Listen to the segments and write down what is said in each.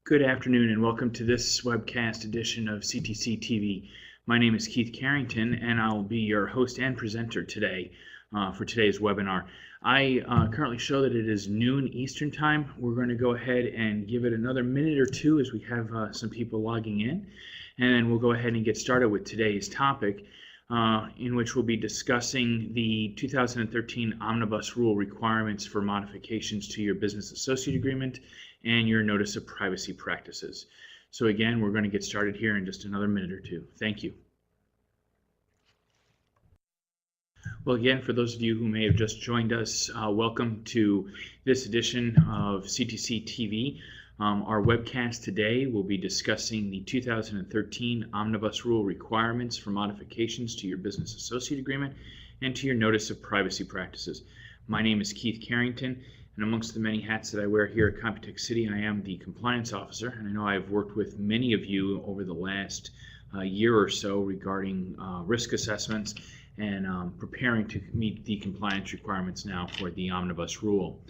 Good afternoon and welcome to this webcast edition of CTC TV. My name is Keith Carrington and I'll be your host and presenter today for today's webinar. I currently show that it is noon Eastern Time. We're going to go ahead and give it another minute or two as we have some people logging in, and then we'll go ahead and get started with today's topic, in which we'll be discussing the 2013 Omnibus Rule requirements for modifications to your business associate agreement and your notice of privacy practices. So again, we're going to get started here in just another minute or two. Thank you. Well, again, for those of you who may have just joined us, welcome to this edition of CTC TV. Our webcast today will be discussing the 2013 Omnibus Rule requirements for modifications to your business associate agreement and to your notice of privacy practices. My name is Keith Carrington, and amongst the many hats that I wear here at Computex City, I am the compliance officer, and I know I've worked with many of you over the last year or so regarding risk assessments and preparing to meet the compliance requirements now for the Omnibus Rule.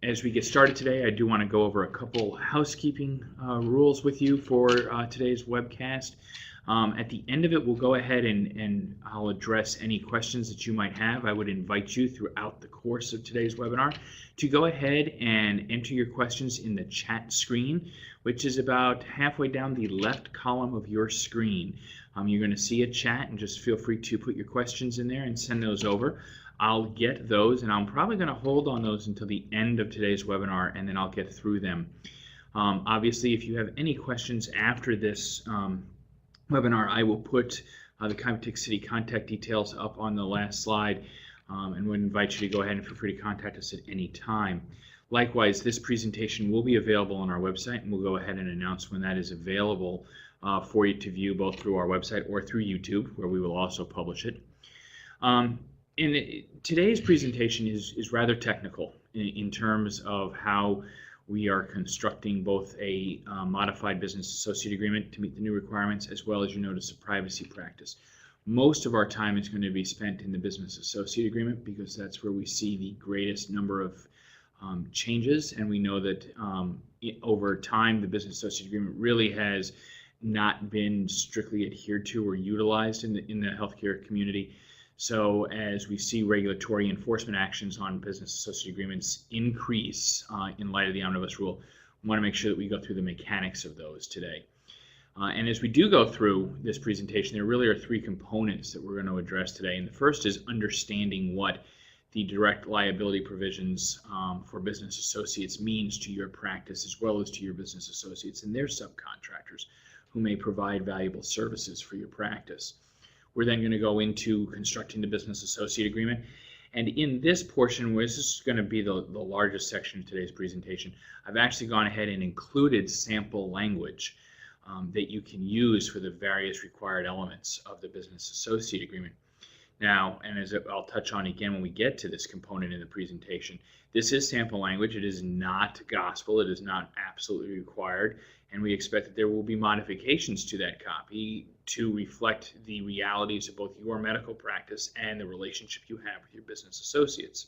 As we get started today, I do want to go over a couple housekeeping rules with you for today's webcast. At the end of it, we'll go ahead and I'll address any questions that you might have. I would invite you throughout the course of today's webinar to go ahead and enter your questions in the chat screen, which is about halfway down the left column of your screen. You're going to see a chat, and just feel free to put your questions in there and send those over. I'll get those, and I'm probably going to hold on those until the end of today's webinar, and then I'll get through them. Obviously, if you have any questions after this webinar, I will put the Computex City contact details up on the last slide, and would invite you to go ahead and feel free to contact us at any time. Likewise, this presentation will be available on our website, and we'll go ahead and announce when that is available for you to view both through our website or through YouTube, where we will also publish it. Today's presentation is rather technical in terms of how we are constructing both a modified business associate agreement to meet the new requirements, as well as your notice of privacy practice. Most of our time is going to be spent in the business associate agreement because that's where we see the greatest number of changes, and we know that over time the business associate agreement really has not been strictly adhered to or utilized in the healthcare community. So as we see regulatory enforcement actions on business associate agreements increase in light of the Omnibus Rule, we want to make sure that we go through the mechanics of those today. And as we do go through this presentation, there really are three components that we're going to address today. And the first is understanding what the direct liability provisions for business associates means to your practice, as well as to your business associates and their subcontractors who may provide valuable services for your practice. We're then going to go into constructing the business associate agreement. And in this portion, where this is going to be the largest section of today's presentation, I've actually gone ahead and included sample language that you can use for the various required elements of the business associate agreement. Now, and as I'll touch on again when we get to this component in the presentation, this is sample language. It is not gospel. It is not absolutely required. And we expect that there will be modifications to that copy to reflect the realities of both your medical practice and the relationship you have with your business associates.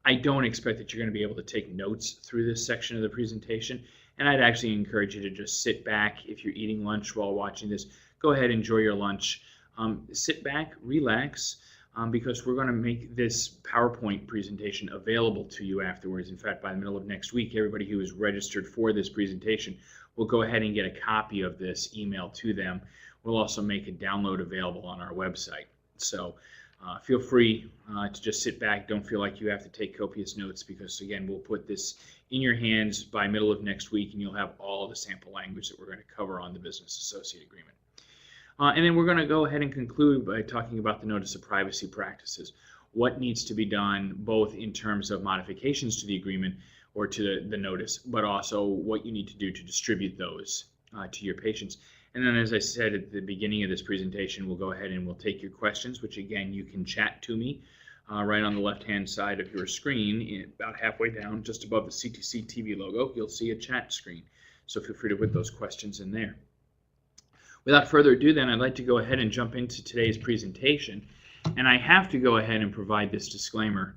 I don't expect that you're going to be able to take notes through this section of the presentation, and I'd actually encourage you to just sit back. If you're eating lunch while watching this, go ahead, enjoy your lunch. Sit back, relax, because we're going to make this PowerPoint presentation available to you afterwards. In fact, by the middle of next week, everybody who is registered for this presentation will go ahead and get a copy of this emailed to them. We'll also make a download available on our website. So feel free to just sit back. Don't feel like you have to take copious notes, because again, we'll put this in your hands by middle of next week, and you'll have all the sample language that we're going to cover on the business associate agreement. And then we're going to go ahead and conclude by talking about the notice of privacy practices. What needs to be done both in terms of modifications to the agreement or to the notice, but also what you need to do to distribute those to your patients. And then, as I said at the beginning of this presentation, we'll go ahead and we'll take your questions, which again, you can chat to me right on the left-hand side of your screen, about halfway down, just above the CTC TV logo, you'll see a chat screen. So feel free to put those questions in there. Without further ado, then, I'd like to go ahead and jump into today's presentation. And I have to go ahead and provide this disclaimer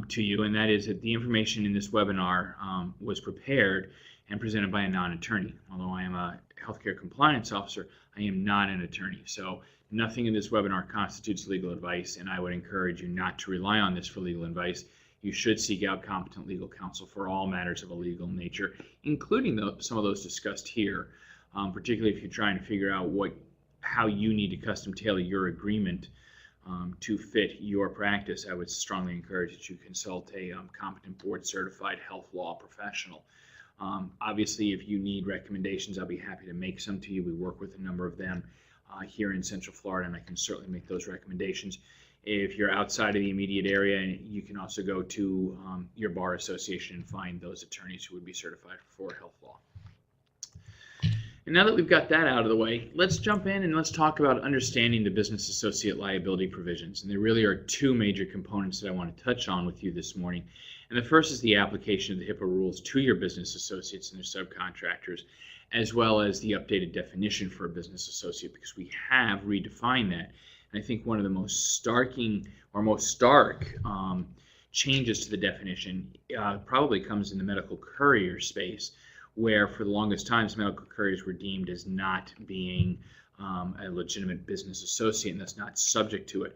to you, and that is that the information in this webinar was prepared and presented by a non-attorney. Although I am a healthcare compliance officer, I am not an attorney. So nothing in this webinar constitutes legal advice, and I would encourage you not to rely on this for legal advice. You should seek out competent legal counsel for all matters of a legal nature, including some of those discussed here, particularly if you're trying to figure out how you need to custom tailor your agreement to fit your practice. I would strongly encourage that you consult a competent board-certified health law professional. Obviously, if you need recommendations, I'll be happy to make some to you. We work with a number of them here in Central Florida, and I can certainly make those recommendations. If you're outside of the immediate area, you can also go to your bar association and find those attorneys who would be certified for health law. And now that we've got that out of the way, let's jump in and let's talk about understanding the business associate liability provisions. And there really are two major components that I want to touch on with you this morning. And the first is the application of the HIPAA rules to your business associates and their subcontractors, as well as the updated definition for a business associate, because we have redefined that. And I think one of the most stark changes to the definition probably comes in the medical courier space, where for the longest times medical couriers were deemed as not being a legitimate business associate and thus not subject to it.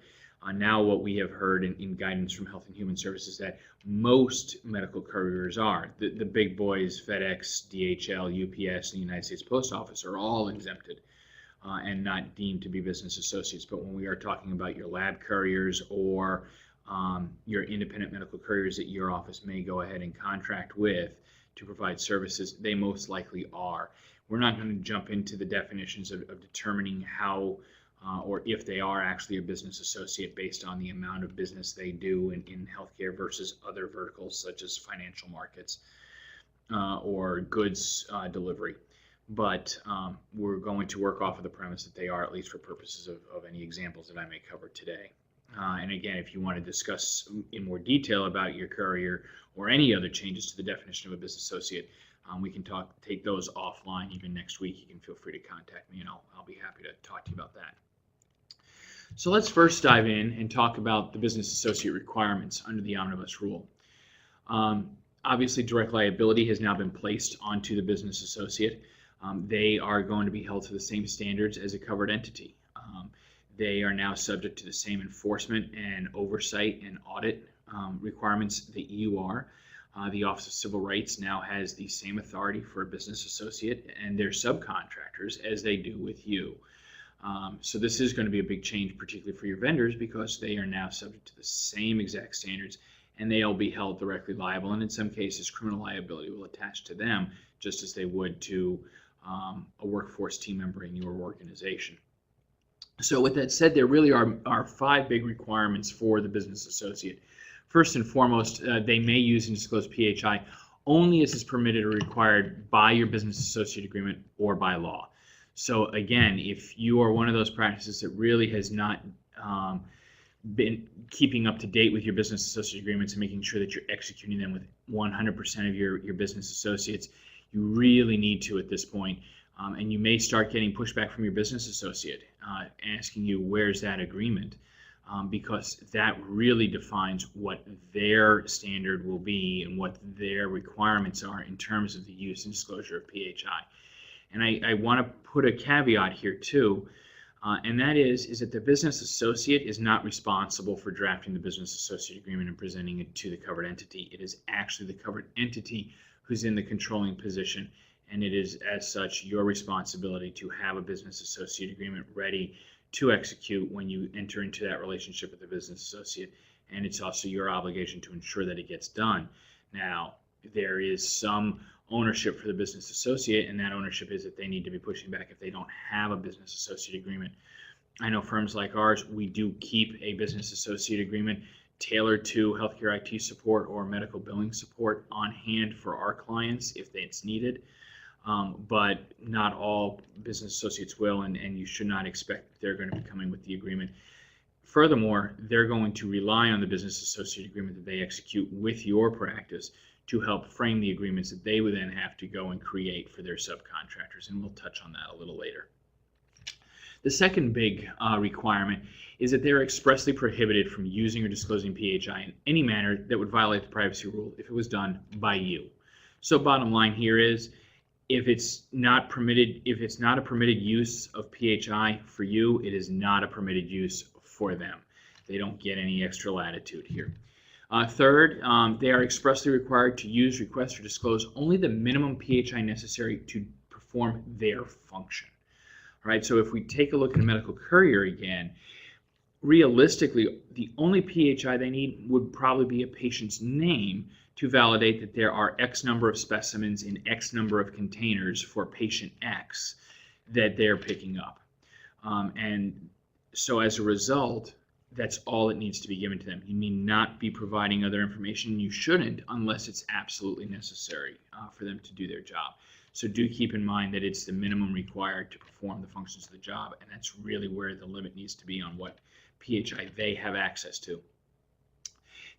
Now what we have heard in guidance from Health and Human Services that most medical couriers are. The big boys, FedEx, DHL, UPS, and the United States Post Office are all exempted and not deemed to be business associates. But when we are talking about your lab couriers or your independent medical couriers that your office may go ahead and contract with to provide services, they most likely are. We're not going to jump into the definitions of determining how or if they are actually a business associate based on the amount of business they do in healthcare versus other verticals such as financial markets or goods delivery. But we're going to work off of the premise that they are, at least for purposes of any examples that I may cover today. And again, if you want to discuss in more detail about your courier or any other changes to the definition of a business associate, we can take those offline even next week. You can feel free to contact me and I'll be happy to talk to you about that. So let's first dive in and talk about the business associate requirements under the omnibus rule. Obviously, direct liability has now been placed onto the business associate. They are going to be held to the same standards as a covered entity. They are now subject to the same enforcement and oversight and audit requirements that you are. The Office of Civil Rights now has the same authority for a business associate and their subcontractors as they do with you. So this is going to be a big change, particularly for your vendors, because they are now subject to the same exact standards and they'll be held directly liable. And in some cases, criminal liability will attach to them just as they would to a workforce team member in your organization. So with that said, there really are five big requirements for the business associate. First and foremost, they may use and disclose PHI only as is permitted or required by your business associate agreement or by law. So again, if you are one of those practices that really has not been keeping up to date with your business associate agreements and making sure that you're executing them with 100% of your business associates, you really need to at this point. And you may start getting pushback from your business associate asking you, where's that agreement? Because that really defines what their standard will be and what their requirements are in terms of the use and disclosure of PHI. And I want to put a caveat here too, and that is that the business associate is not responsible for drafting the business associate agreement and presenting it to the covered entity. It is actually the covered entity who's in the controlling position, and it is as such your responsibility to have a business associate agreement ready to execute when you enter into that relationship with the business associate, and it's also your obligation to ensure that it gets done. Now, there is some ownership for the business associate, and that ownership is that they need to be pushing back if they don't have a business associate agreement. I know firms like ours, we do keep a business associate agreement tailored to healthcare IT support or medical billing support on hand for our clients if it's needed. But not all business associates will, and you should not expect that they're going to be coming with the agreement. Furthermore, they're going to rely on the business associate agreement that they execute with your practice to help frame the agreements that they would then have to go and create for their subcontractors, and we'll touch on that a little later. The second big requirement is that they're expressly prohibited from using or disclosing PHI in any manner that would violate the privacy rule if it was done by you. So bottom line here is, If it's not a permitted use of PHI for you, it is not a permitted use for them. They don't get any extra latitude here. Third, they are expressly required to use, request, or disclose only the minimum PHI necessary to perform their function. All right, so if we take a look at a medical courier again, realistically, the only PHI they need would probably be a patient's name to validate that there are X number of specimens in X number of containers for patient X that they're picking up. And so as a result, that's all that needs to be given to them. You need not be providing other information. You shouldn't unless it's absolutely necessary for them to do their job. So do keep in mind that it's the minimum required to perform the functions of the job, and that's really where the limit needs to be on what PHI they have access to.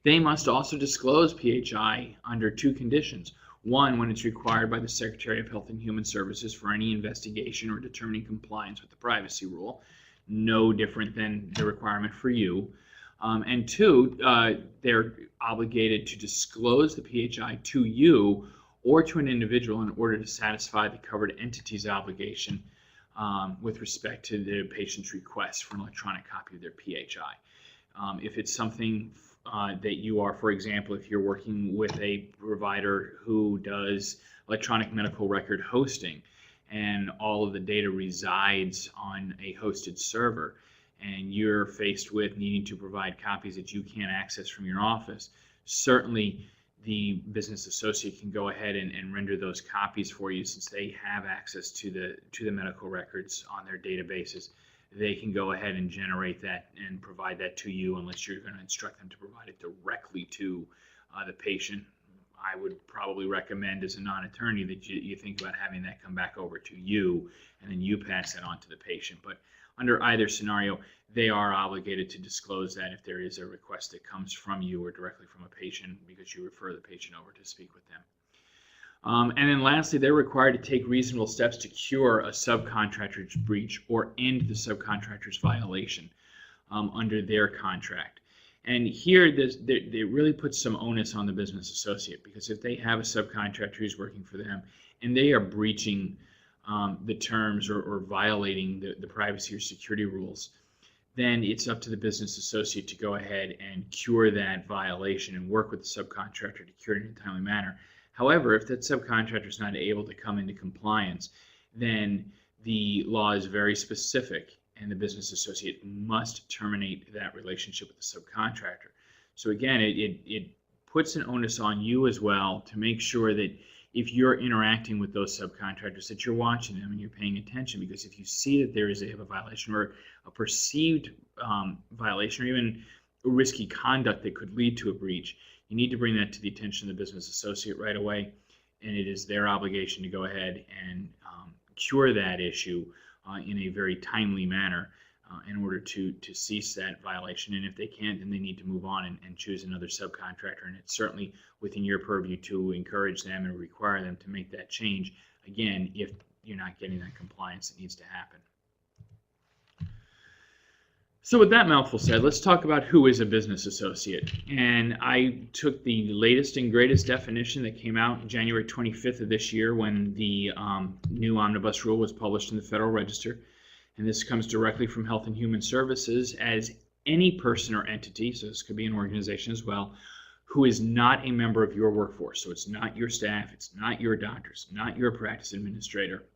They must also disclose PHI under two conditions. One, when it's required by the Secretary of Health and Human Services for any investigation or determining compliance with the privacy rule, no different than the requirement for you. And two, they're obligated to disclose the PHI to you or to an individual in order to satisfy the covered entity's obligation with respect to the patient's request for an electronic copy of their PHI. If it's something that you are, for example, if you're working with a provider who does electronic medical record hosting and all of the data resides on a hosted server, and you're faced with needing to provide copies that you can't access from your office, certainly the business associate can go ahead and render those copies for you, since they have access to the medical records on their databases. They can go ahead and generate that and provide that to you, unless you're going to instruct them to provide it directly to the patient. I would probably recommend, as a non-attorney, that you think about having that come back over to you, and then you pass that on to the patient. But under either scenario, they are obligated to disclose that if there is a request that comes from you or directly from a patient, because you refer the patient over to speak with them. And then lastly, they're required to take reasonable steps to cure a subcontractor's breach or end the subcontractor's violation under their contract. And here, it really puts some onus on the business associate, because if they have a subcontractor who's working for them and they are breaching the terms or violating the privacy or security rules, then it's up to the business associate to go ahead and cure that violation and work with the subcontractor to cure it in a timely manner. However, if that subcontractor is not able to come into compliance, then the law is very specific, and the business associate must terminate that relationship with the subcontractor. So again, it puts an onus on you as well to make sure that if you're interacting with those subcontractors, that you're watching them and you're paying attention, because if you see that there is a violation or a perceived violation, or even risky conduct that could lead to a breach, you need to bring that to the attention of the business associate right away, and it is their obligation to go ahead and cure that issue in a very timely manner in order to cease that violation. And if they can't, then they need to move on and choose another subcontractor. And it's certainly within your purview to encourage them and require them to make that change, again, if you're not getting that compliance that needs to happen. So with that mouthful said, let's talk about who is a business associate. And I took the latest and greatest definition that came out January 25th of this year, when the new omnibus rule was published in the Federal Register. And this comes directly from Health and Human Services as any person or entity, so this could be an organization as well, who is not a member of your workforce. So it's not your staff, it's not your doctors, not your practice administrator,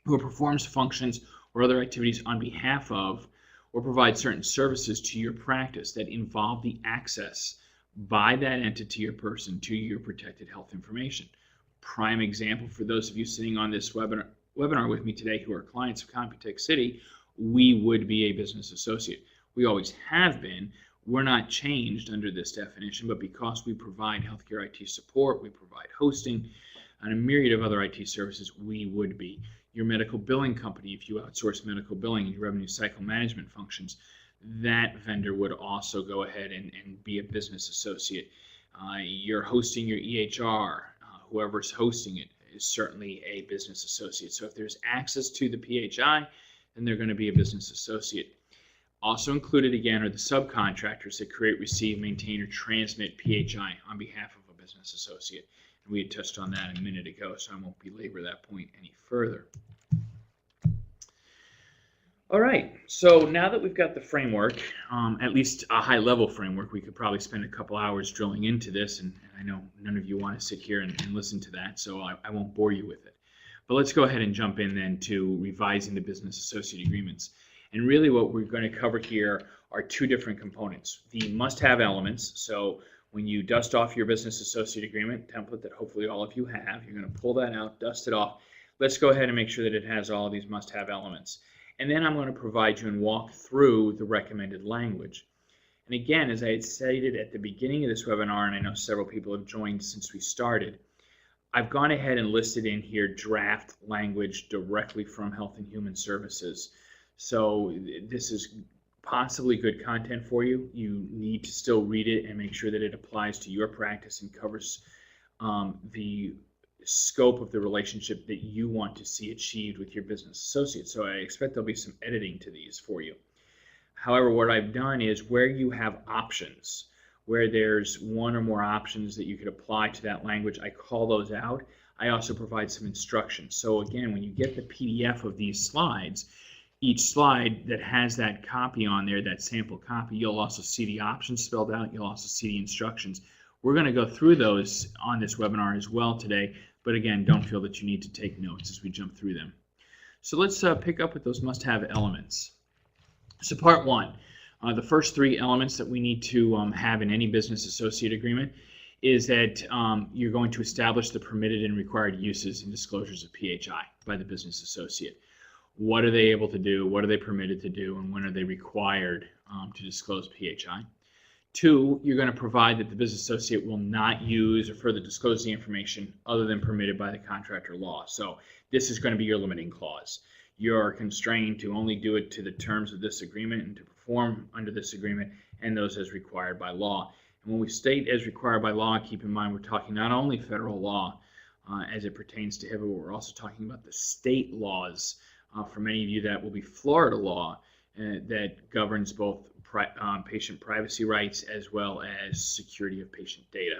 who performs functions or other activities on behalf of or provide certain services to your practice that involve the access by that entity or person to your protected health information. Prime example for those of you sitting on this webinar with me today who are clients of Computech City, we would be a business associate. We always have been. We're not changed under this definition, but because we provide healthcare IT support, we provide hosting, and a myriad of other IT services, we would be. Your medical billing company, if you outsource medical billing and your revenue cycle management functions, that vendor would also go ahead and be a business associate. You're hosting your EHR, whoever's hosting it is certainly a business associate. So if there's access to the PHI, then they're going to be a business associate. Also included again are the subcontractors that create, receive, maintain, or transmit PHI on behalf of a business associate. We had touched on that a minute ago, so I won't belabor that point any further. All right, so now that we've got the framework, at least a high-level framework, we could probably spend a couple hours drilling into this, and I know none of you want to sit here and listen to that, so I won't bore you with it. But let's go ahead and jump in then to revising the business associate agreements. And really what we're going to cover here are two different components. The must-have elements, so when you dust off your business associate agreement template that hopefully all of you have, you're going to pull that out, dust it off. Let's go ahead and make sure that it has all of these must-have elements. And then I'm going to provide you and walk through the recommended language. And again, as I had stated at the beginning of this webinar, and I know several people have joined since we started, I've gone ahead and listed in here draft language directly from Health and Human Services. So this is possibly good content for you. You need to still read it and make sure that it applies to your practice and covers the scope of the relationship that you want to see achieved with your business associate. So I expect there'll be some editing to these for you. However, what I've done is where you have options, where there's one or more options that you could apply to that language, I call those out. I also provide some instructions. So again, when you get the PDF of these slides, each slide that has that copy on there, that sample copy, you'll also see the options spelled out. You'll also see the instructions. We're going to go through those on this webinar as well today. But again, don't feel that you need to take notes as we jump through them. So let's pick up with those must-have elements. So part one, the first three elements that we need to have in any business associate agreement is that you're going to establish the permitted and required uses and disclosures of PHI by the business associate. What are they able to do? What are they permitted to do? And when are they required to disclose PHI? Two, you're going to provide that the business associate will not use or further disclose the information other than permitted by the contract or law. So this is going to be your limiting clause. You're constrained to only do it to the terms of this agreement and to perform under this agreement and those as required by law. And when we state as required by law, keep in mind we're talking not only federal law as it pertains to HIPAA, but we're also talking about the state laws. For many of you, that will be Florida law that governs both patient privacy rights as well as security of patient data.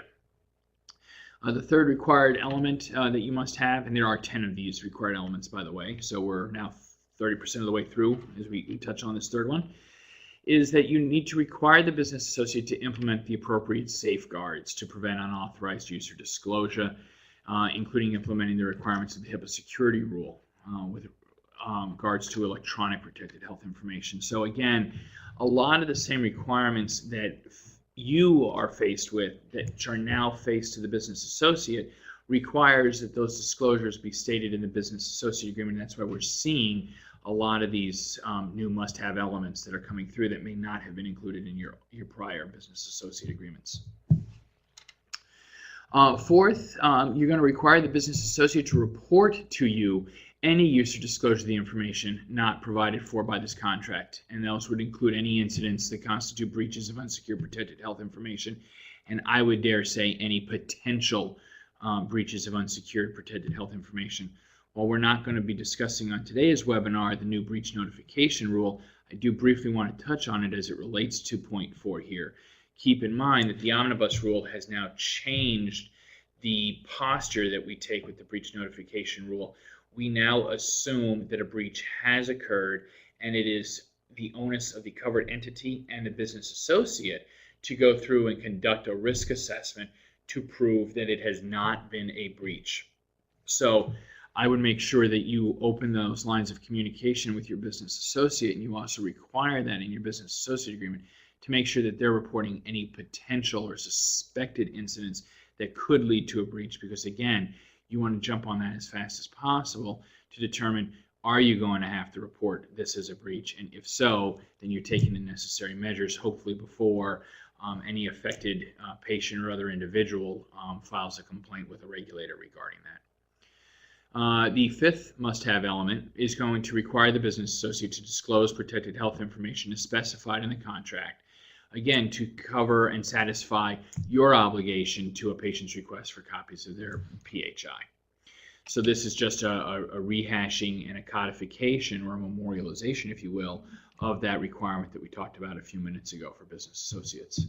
The third required element that you must have, and there are 10 of these required elements, by the way, so we're now 30% of the way through as we touch on this third one, is that you need to require the business associate to implement the appropriate safeguards to prevent unauthorized use or disclosure, including implementing the requirements of the HIPAA security rule with regards to electronic protected health information. So again, a lot of the same requirements that you are faced with that are now faced to the business associate requires that those disclosures be stated in the business associate agreement. That's why we're seeing a lot of these new must-have elements that are coming through that may not have been included in your prior business associate agreements. Fourth, you're going to require the business associate to report to you any use or disclosure of the information not provided for by this contract, and those would include any incidents that constitute breaches of unsecured protected health information, and I would dare say any potential breaches of unsecured protected health information. While we're not going to be discussing on today's webinar the new breach notification rule, I do briefly want to touch on it as it relates to point 4 here. Keep in mind that the omnibus rule has now changed the posture that we take with the breach notification rule. We now assume that a breach has occurred, and it is the onus of the covered entity and the business associate to go through and conduct a risk assessment to prove that it has not been a breach. So I would make sure that you open those lines of communication with your business associate, and you also require that in your business associate agreement to make sure that they're reporting any potential or suspected incidents that could lead to a breach, because again, you want to jump on that as fast as possible to determine, are you going to have to report this as a breach? And if so, then you're taking the necessary measures, hopefully before any affected patient or other individual files a complaint with a regulator regarding that. The fifth must-have element is going to require the business associate to disclose protected health information as specified in the contract, again, to cover and satisfy your obligation to a patient's request for copies of their PHI. So this is just a rehashing and a codification, or a memorialization, if you will, of that requirement that we talked about a few minutes ago for business associates.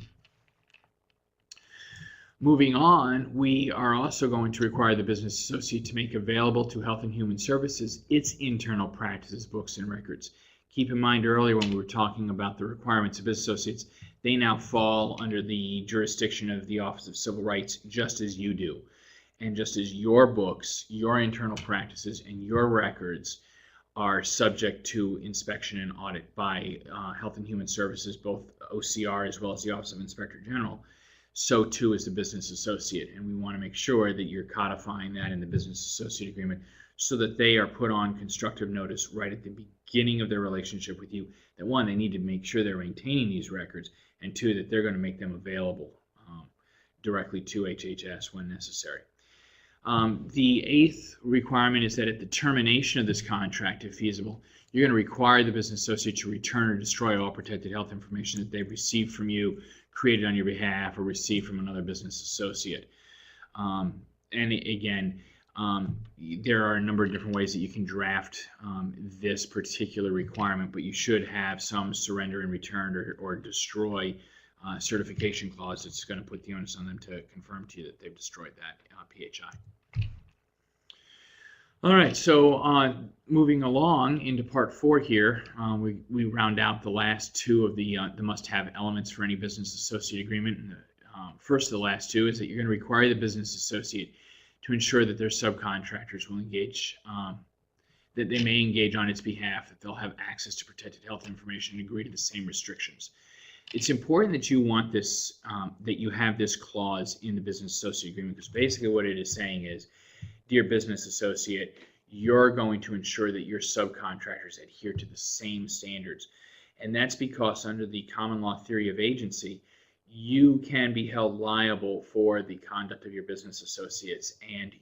Moving on, we are also going to require the business associate to make available to Health and Human Services its internal practices, books, and records. Keep in mind earlier when we were talking about the requirements of business associates, they now fall under the jurisdiction of the Office of Civil Rights just as you do. And just as your books, your internal practices, and your records are subject to inspection and audit by Health and Human Services, both OCR as well as the Office of Inspector General, so too is the business associate. And we want to make sure that you're codifying that in the business associate agreement so that they are put on constructive notice right at the beginning of their relationship with you, that one, they need to make sure they're maintaining these records, and two, that they're going to make them available directly to HHS when necessary. The eighth requirement is that at the termination of this contract, if feasible, you're going to require the business associate to return or destroy all protected health information that they've received from you, created on your behalf, or received from another business associate. And again, there are a number of different ways that you can draft this particular requirement, but you should have some surrender and return or destroy certification clause that's going to put the onus on them to confirm to you that they've destroyed that PHI. All right, so moving along into part 4 here, we round out the last two of the must-have elements for any business associate agreement. And first of the last two is that you're going to require the business associate to ensure that their subcontractors will engage, that they may engage on its behalf, that they'll have access to protected health information and agree to the same restrictions. It's important that you want this, that you have this clause in the business associate agreement, because basically what it is saying is, dear business associate, you're going to ensure that your subcontractors adhere to the same standards. And that's because under the common law theory of agency, you can be held liable for the conduct of your business associates and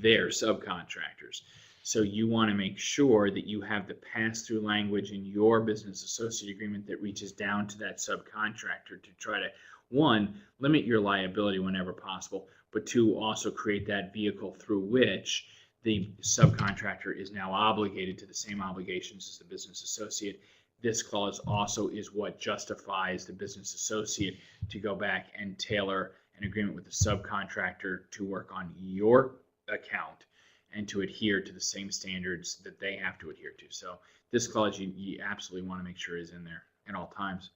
their subcontractors. So you want to make sure that you have the pass-through language in your business associate agreement that reaches down to that subcontractor to try to, one, limit your liability whenever possible, but two, also create that vehicle through which the subcontractor is now obligated to the same obligations as the business associate. This clause also is what justifies the business associate to go back and tailor an agreement with the subcontractor to work on your account and to adhere to the same standards that they have to adhere to. So this clause you absolutely want to make sure is in there at all times.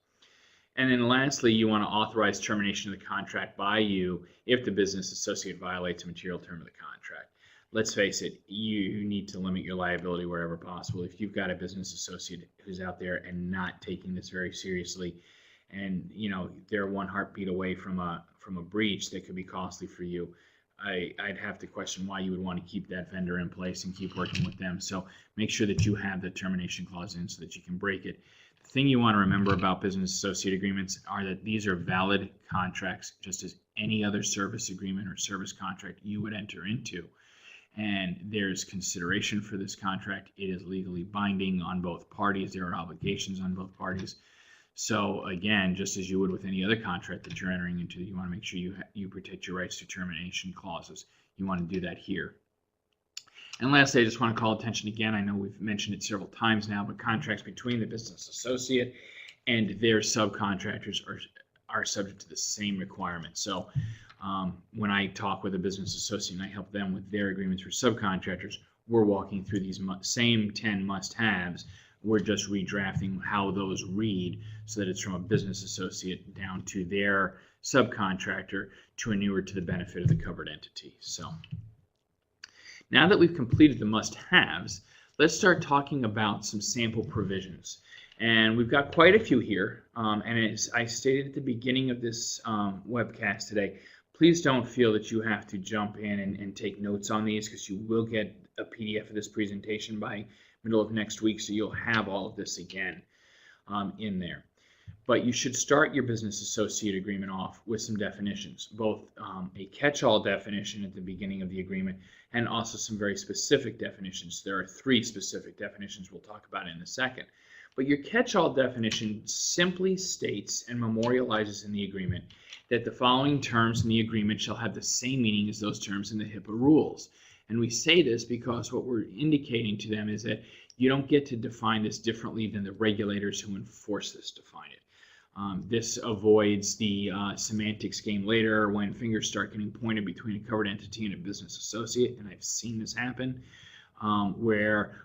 And then lastly, you want to authorize termination of the contract by you if the business associate violates a material term of the contract. Let's face it, you need to limit your liability wherever possible. If you've got a business associate who's out there and not taking this very seriously, and they're one heartbeat away from a breach that could be costly for you, I'd have to question why you would want to keep that vendor in place and keep working with them. So make sure that you have the termination clause in so that you can break it. The thing you want to remember about business associate agreements are that these are valid contracts, just as any other service agreement or service contract you would enter into. And there's consideration for this contract. It is legally binding on both parties. There are obligations on both parties. So again, just as you would with any other contract that you're entering into, you want to make sure you protect your rights to termination clauses. You want to do that here. And lastly, I just want to call attention again, I know we've mentioned it several times now, but contracts between the business associate and their subcontractors are subject to the same requirements. So when I talk with a business associate and I help them with their agreements for subcontractors, we're walking through these same 10 must-haves. We're just redrafting how those read so that it's from a business associate down to their subcontractor to inure to the benefit of the covered entity. So now that we've completed the must-haves, let's start talking about some sample provisions. And we've got quite a few here. And as I stated at the beginning of this webcast today, please don't feel that you have to jump in and take notes on these, because you will get a PDF of this presentation by middle of next week, so you'll have all of this again in there. But you should start your business associate agreement off with some definitions, both a catch-all definition at the beginning of the agreement and also some very specific definitions. There are 3 specific definitions we'll talk about in a second. But your catch-all definition simply states and memorializes in the agreement that the following terms in the agreement shall have the same meaning as those terms in the HIPAA rules. And we say this because what we're indicating to them is that you don't get to define this differently than the regulators who enforce this define it. This avoids the semantics game later when fingers start getting pointed between a covered entity and a business associate, and I've seen this happen, where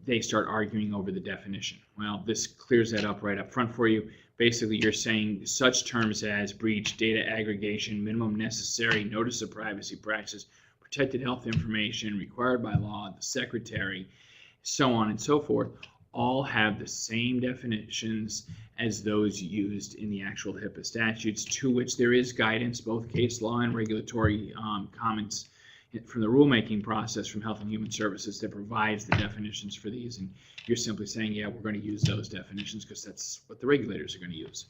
they start arguing over the definition. Well, this clears that up right up front for you. Basically, you're saying such terms as breach, data aggregation, minimum necessary, notice of privacy practices, protected health information required by law, the secretary, so on and so forth, all have the same definitions as those used in the actual HIPAA statutes, to which there is guidance, both case law and regulatory comments from the rulemaking process from Health and Human Services that provides the definitions for these. And you're simply saying, yeah, we're going to use those definitions because that's what the regulators are going to use.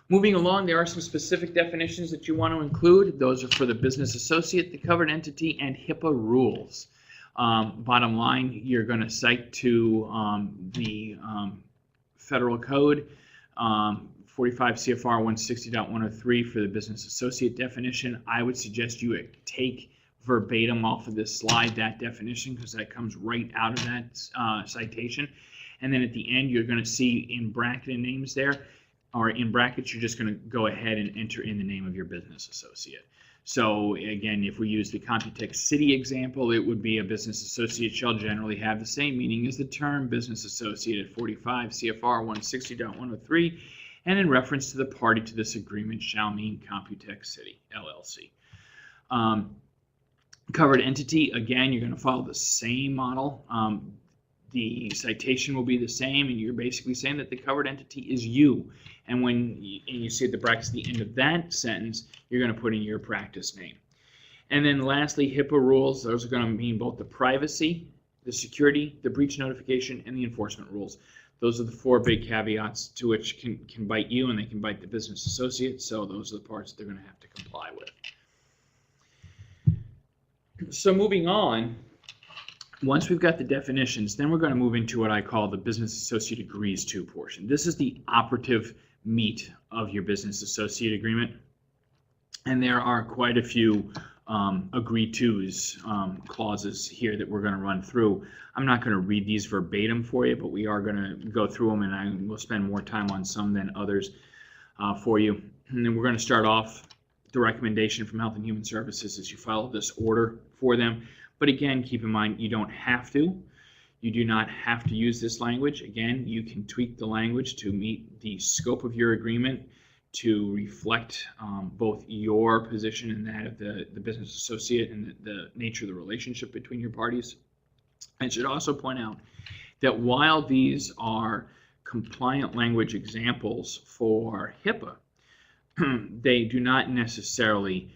Moving along, there are some specific definitions that you want to include. Those are for the business associate, the covered entity, and HIPAA rules. Bottom line, you're going to cite to the federal code, 45 CFR 160.103 for the business associate definition. I would suggest you take verbatim off of this slide that definition, because that comes right out of that citation. And then at the end, you're going to see in bracketed names there, or in brackets, you're just going to go ahead and enter in the name of your business associate. So again, if we use the Computex City example, it would be a business associate shall generally have the same meaning as the term business associate at 45 CFR 160.103, and in reference to the party to this agreement shall mean Computex City, LLC. Covered entity, again, you're going to follow the same model. The citation will be the same, and you're basically saying that the covered entity is you. And when you see the brackets at the end of that sentence, you're going to put in your practice name. And then lastly, HIPAA rules. Those are going to mean both the privacy, the security, the breach notification, and the enforcement rules. Those are the four big caveats to which can bite you, and they can bite the business associate. So those are the parts they're going to have to comply with. So moving on, once we've got the definitions, then we're going to move into what I call the business associate agrees to portion. This is the operative meat of your business associate agreement. And there are quite a few agree to's clauses here that we're going to run through. I'm not going to read these verbatim for you, but we are going to go through them, and I will spend more time on some than others for you. And then we're going to start off the recommendation from Health and Human Services as you follow this order for them. But again, keep in mind, you don't have to. You do not have to use this language. Again, you can tweak the language to meet the scope of your agreement to reflect both your position and that of the business associate and the nature of the relationship between your parties. I should also point out that while these are compliant language examples for HIPAA, they do not necessarily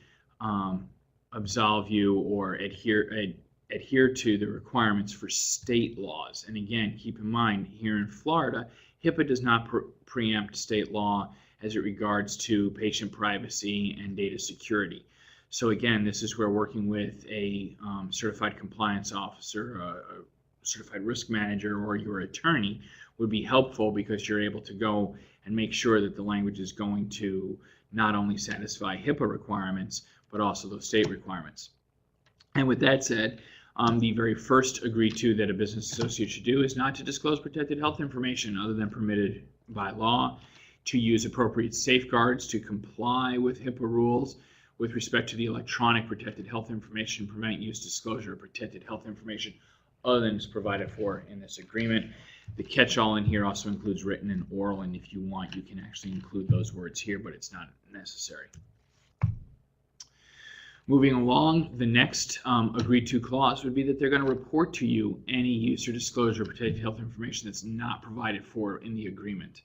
absolve you or adhere to the requirements for state laws. And again, keep in mind, here in Florida, HIPAA does not preempt state law as it regards to patient privacy and data security. So again, this is where working with a certified compliance officer, a certified risk manager, or your attorney would be helpful, because you're able to go and make sure that the language is going to not only satisfy HIPAA requirements, but also those state requirements. And with that said, the very first agree to that a business associate should do is not to disclose protected health information other than permitted by law, to use appropriate safeguards to comply with HIPAA rules with respect to the electronic protected health information, prevent use, disclosure of protected health information other than is provided for in this agreement. The catch-all in here also includes written and oral, and if you want, you can actually include those words here, but it's not necessary. Moving along, the next agreed to clause would be that they're going to report to you any use or disclosure of protected health information that's not provided for in the agreement.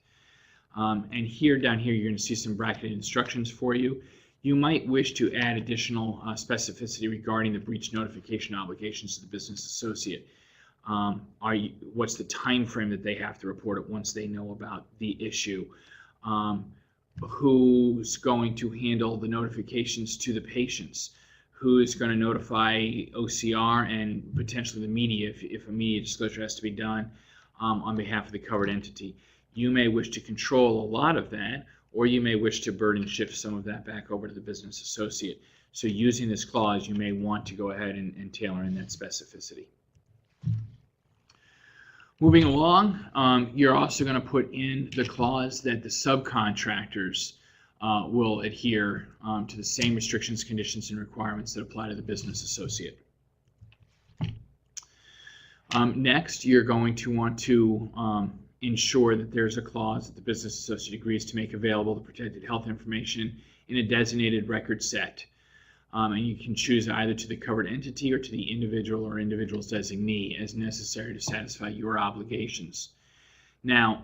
And here, down here, you're going to see some bracketed instructions for you. You might wish to add additional specificity regarding the breach notification obligations to the business associate. What's the time frame that they have to report it once they know about the issue? Who's going to handle the notifications to the patients? Who's going to notify OCR and potentially the media if a media disclosure has to be done on behalf of the covered entity? You may wish to control a lot of that, or you may wish to burden shift some of that back over to the business associate. So using this clause, you may want to go ahead and tailor in that specificity. Moving along, you're also going to put in the clause that the subcontractors will adhere to the same restrictions, conditions, and requirements that apply to the business associate. Next, you're going to want to ensure that there's a clause that the business associate agrees to make available the protected health information in a designated record set. And you can choose either to the covered entity or to the individual or individual's designee as necessary to satisfy your obligations. Now,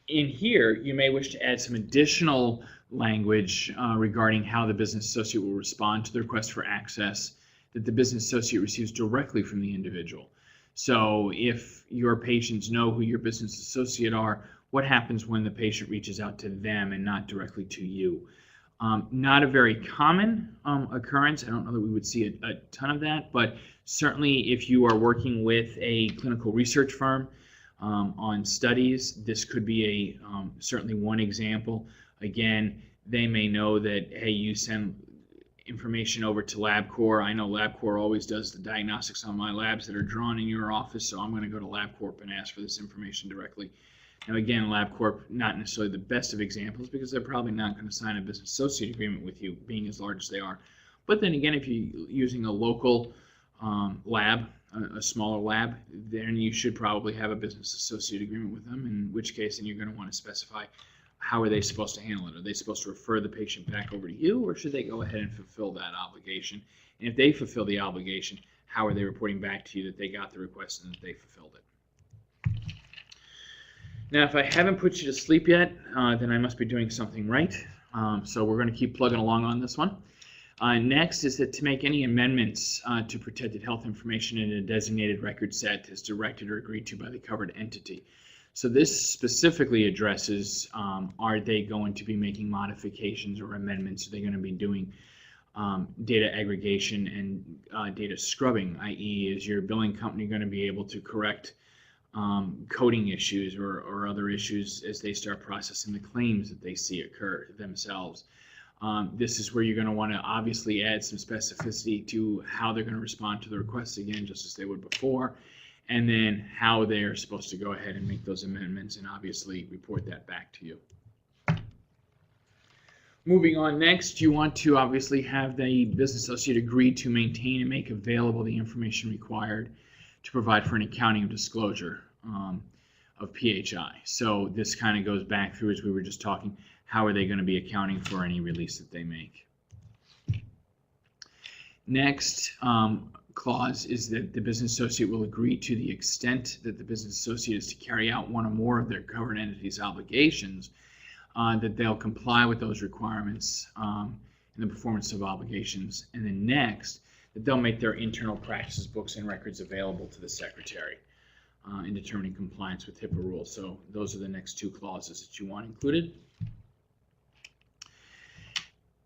in here, you may wish to add some additional language regarding how the business associate will respond to the request for access that the business associate receives directly from the individual. So if your patients know who your business associate are, what happens when the patient reaches out to them and not directly to you? Not a very common occurrence. I don't know that we would see a ton of that, but certainly if you are working with a clinical research firm on studies, this could be certainly one example. Again, they may know that, hey, you send information over to LabCorp. I know LabCorp always does the diagnostics on my labs that are drawn in your office, so I'm going to go to LabCorp and ask for this information directly. Now again, LabCorp, not necessarily the best of examples because they're probably not going to sign a business associate agreement with you, being as large as they are. But then again, if you're using a local lab, a smaller lab, then you should probably have a business associate agreement with them, in which case then you're going to want to specify how are they supposed to handle it. Are they supposed to refer the patient back over to you, or should they go ahead and fulfill that obligation? And if they fulfill the obligation, how are they reporting back to you that they got the request and that they fulfilled it? Now, if I haven't put you to sleep yet, then I must be doing something right. So we're going to keep plugging along on this one. Next is that to make any amendments to protected health information in a designated record set as directed or agreed to by the covered entity. So this specifically addresses, are they going to be making modifications or amendments? Are they going to be doing data aggregation and data scrubbing, i.e. is your billing company going to be able to correct coding issues or other issues as they start processing the claims that they see occur themselves. This is where you're going to want to obviously add some specificity to how they're going to respond to the requests again, just as they would before, and then how they're supposed to go ahead and make those amendments and obviously report that back to you. Moving on next, you want to obviously have the business associate agree to maintain and make available the information required to provide for an accounting of disclosure of PHI. So this kind of goes back through, as we were just talking, how are they going to be accounting for any release that they make. Next clause is that the business associate will agree to the extent that the business associate is to carry out one or more of their covered entity's obligations, that they'll comply with those requirements in the performance of obligations. And then next, that they'll make their internal practices, books, and records available to the secretary in determining compliance with HIPAA rules. So those are the next two clauses that you want included.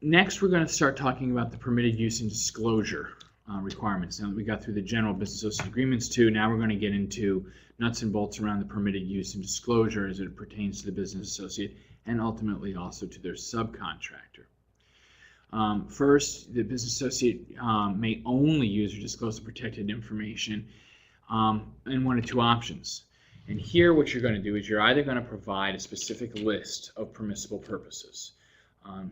Next, we're going to start talking about the permitted use and disclosure requirements. Now that we got through the general business associate agreements too, now we're going to get into nuts and bolts around the permitted use and disclosure as it pertains to the business associate and ultimately also to their subcontractor. First, the business associate may only use or disclose the protected information in one of two options. And here what you're going to do is you're either going to provide a specific list of permissible purposes.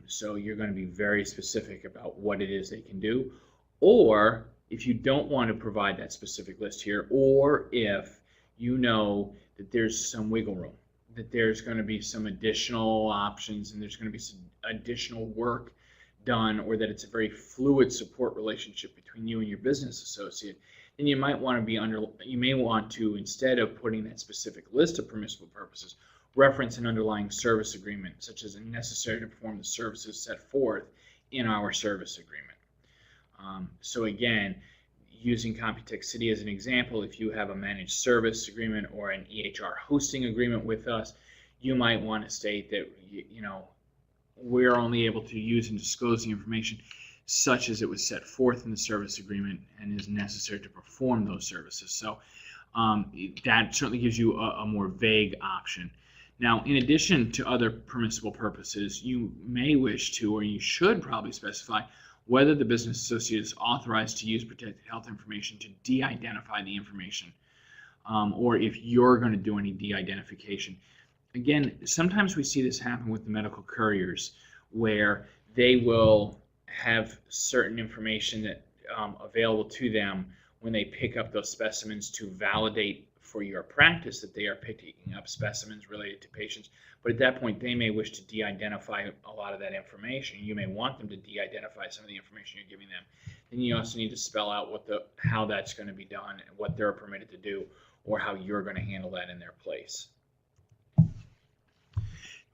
So you're going to be very specific about what it is they can do. Or if you don't want to provide that specific list here, or if you know that there's some wiggle room, that there's going to be some additional options and there's going to be some additional work done, or that it's a very fluid support relationship between you and your business associate, then you might want to you may want to, instead of putting that specific list of permissible purposes, reference an underlying service agreement, such as necessary to perform the services set forth in our service agreement. So again, using Computex City as an example, if you have a managed service agreement or an EHR hosting agreement with us, you might want to state that, you know, we're only able to use and disclose the information such as it was set forth in the service agreement and is necessary to perform those services. So that certainly gives you a more vague option. Now, in addition to other permissible purposes, you may wish to, or you should probably specify whether the business associate is authorized to use protected health information to de-identify the information or if you're going to do any de-identification. Again, sometimes we see this happen with the medical couriers, where they will have certain information that available to them when they pick up those specimens to validate for your practice that they are picking up specimens related to patients. But at that point, they may wish to de-identify a lot of that information. You may want them to de-identify some of the information you're giving them. Then you also need to spell out how that's going to be done and what they're permitted to do, or how you're going to handle that in their place.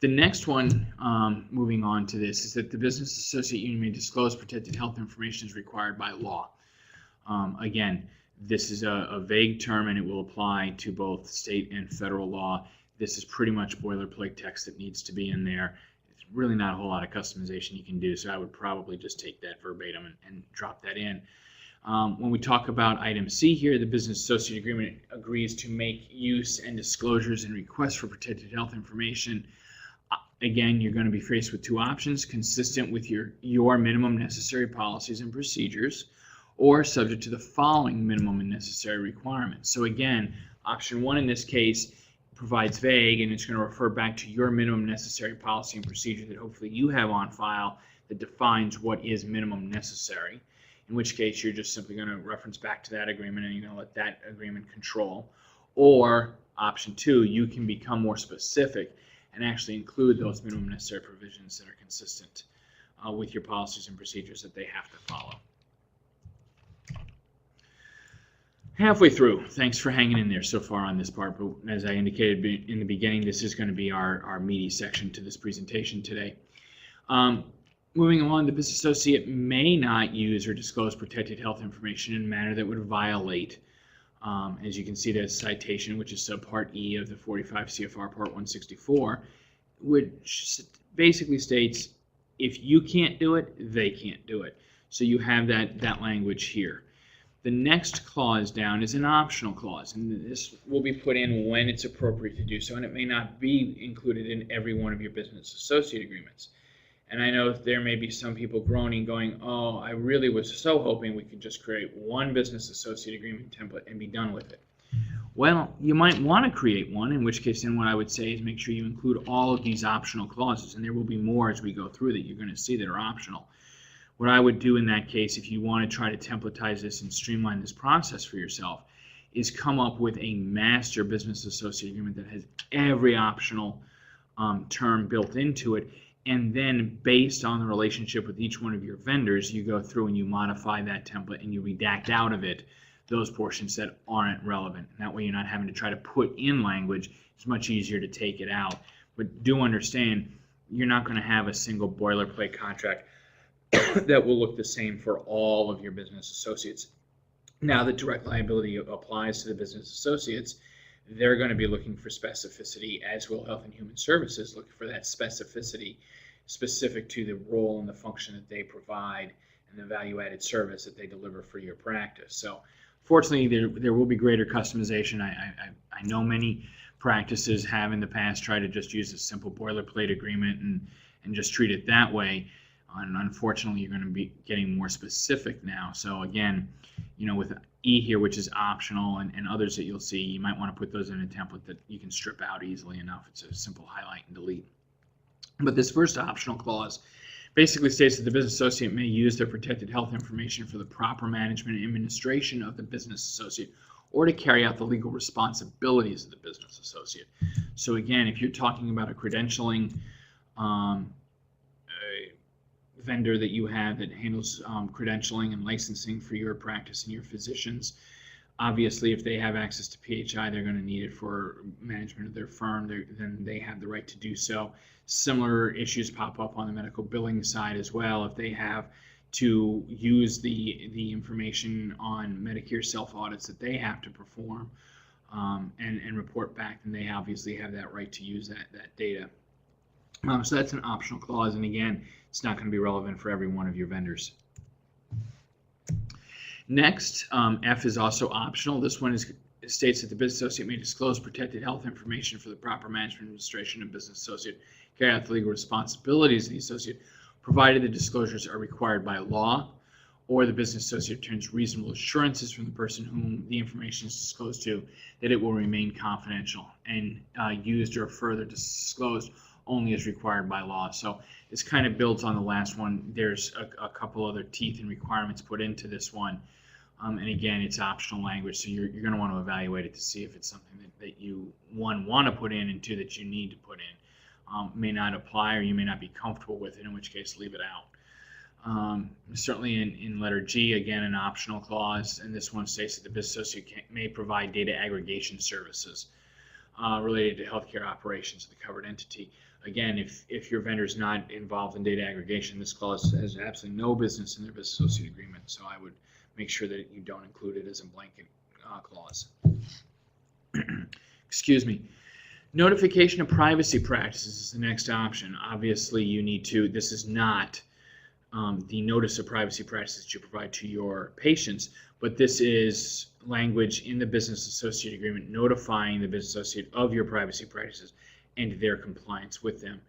The next one, moving on to this, is that the business associate union may disclose protected health information as required by law. Again, this is a vague term, and it will apply to both state and federal law. This is pretty much boilerplate text that needs to be in there. It's really not a whole lot of customization you can do, so I would probably just take that verbatim and drop that in. When we talk about item C here, the business associate agreement agrees to make use and disclosures and requests for protected health information. Again, you're going to be faced with two options: consistent with your minimum necessary policies and procedures, or subject to the following minimum and necessary requirements. So again, option one in this case provides vague, and it's going to refer back to your minimum necessary policy and procedure that hopefully you have on file that defines what is minimum necessary, in which case you're just simply going to reference back to that agreement and you're going to let that agreement control. Or option two, you can become more specific and actually include those minimum necessary provisions that are consistent with your policies and procedures that they have to follow. Halfway through. Thanks for hanging in there so far on this part, but as I indicated in the beginning, this is going to be our meaty section to this presentation today. Moving along, the business associate may not use or disclose protected health information in a manner that would violate, as you can see, the citation, which is subpart E of the 45 CFR Part 164, which basically states if you can't do it, they can't do it. So you have that language here. The next clause down is an optional clause, and this will be put in when it's appropriate to do so, and it may not be included in every one of your business associate agreements. And I know there may be some people groaning, going, oh, I really was so hoping we could just create one business associate agreement template and be done with it. Well, you might want to create one, in which case then what I would say is make sure you include all of these optional clauses, and there will be more as we go through that you're going to see that are optional. What I would do in that case, if you want to try to templatize this and streamline this process for yourself, is come up with a master business associate agreement that has every optional term built into it, and then based on the relationship with each one of your vendors, you go through and you modify that template and you redact out of it those portions that aren't relevant. And that way you're not having to try to put in language. It's much easier to take it out. But do understand, you're not going to have a single boilerplate contract that will look the same for all of your business associates. Now that direct liability applies to the business associates, they're going to be looking for specificity, as will Health and Human Services look for that specificity specific to the role and the function that they provide and the value-added service that they deliver for your practice. So fortunately, there will be greater customization. I know many practices have in the past tried to just use a simple boilerplate agreement and just treat it that way. And unfortunately, you're going to be getting more specific now. So again, with E here, which is optional, and others that you'll see, you might want to put those in a template that you can strip out easily enough. It's a simple highlight and delete. But this first optional clause basically states that the business associate may use their protected health information for the proper management and administration of the business associate, or to carry out the legal responsibilities of the business associate. So again, if you're talking about a credentialing vendor that you have that handles credentialing and licensing for your practice and your physicians, obviously if they have access to PHI, they're going to need it for management of their firm. Then they have the right to do so. Similar issues pop up on the medical billing side as well. If they have to use the information on Medicare self-audits that they have to perform and report back, then they obviously have that right to use that data. So that's an optional clause, and again, it's not going to be relevant for every one of your vendors. Next, F is also optional. This one states that the business associate may disclose protected health information for the proper management and administration of business associate, carry out the legal responsibilities of the associate, provided the disclosures are required by law or the business associate obtains reasonable assurances from the person whom the information is disclosed to that it will remain confidential and used or further disclosed only as required by law. So this kind of builds on the last one. There's a couple other teeth and requirements put into this one. And again, it's optional language, so you're going to want to evaluate it to see if it's something that you, one, want to put in, and two, that you need to put in. May not apply, or you may not be comfortable with it, in which case leave it out. Certainly in letter G, again, an optional clause, and this one states that the business associate may provide data aggregation services related to healthcare operations of the covered entity. Again, if your vendor is not involved in data aggregation, this clause has absolutely no business in their business associate agreement, so I would make sure that you don't include it as a blanket clause. Excuse me. Notification of privacy practices is the next option. Obviously, you need to, this is not the notice of privacy practices that you provide to your patients, but this is language in the business associate agreement notifying the business associate of your privacy practices and their compliance with them.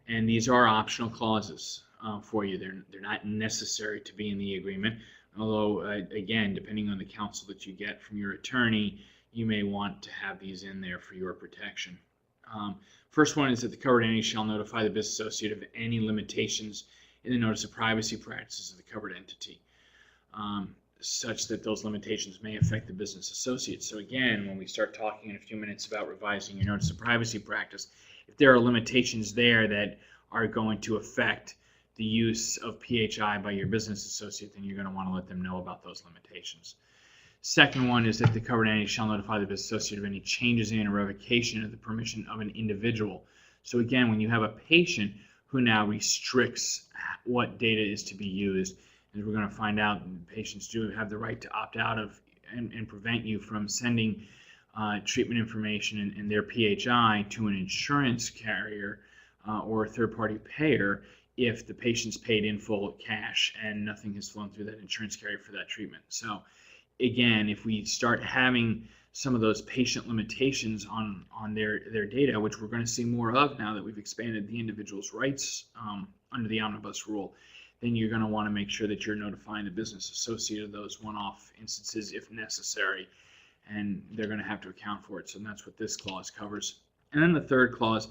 And these are optional clauses for you. They're not necessary to be in the agreement, although, again, depending on the counsel that you get from your attorney, you may want to have these in there for your protection. First one is that the covered entity shall notify the business associate of any limitations in the notice of privacy practices of the covered entity, such that those limitations may affect the business associate. So again, when we start talking in a few minutes about revising your notice of privacy practice, if there are limitations there that are going to affect the use of PHI by your business associate, then you're going to want to let them know about those limitations. Second one is that the covered entity shall notify the business associate of any changes in or revocation of the permission of an individual. So again, when you have a patient who now restricts what data is to be used, as we're going to find out, patients do have the right to opt out of and prevent you from sending treatment information and their PHI to an insurance carrier or a third-party payer if the patient's paid in full cash and nothing has flown through that insurance carrier for that treatment. So again, if we start having some of those patient limitations on their data, which we're going to see more of now that we've expanded the individual's rights under the omnibus rule, then you're going to want to make sure that you're notifying the business associate of those one-off instances if necessary, and they're going to have to account for it. So that's what this clause covers. And then the third clause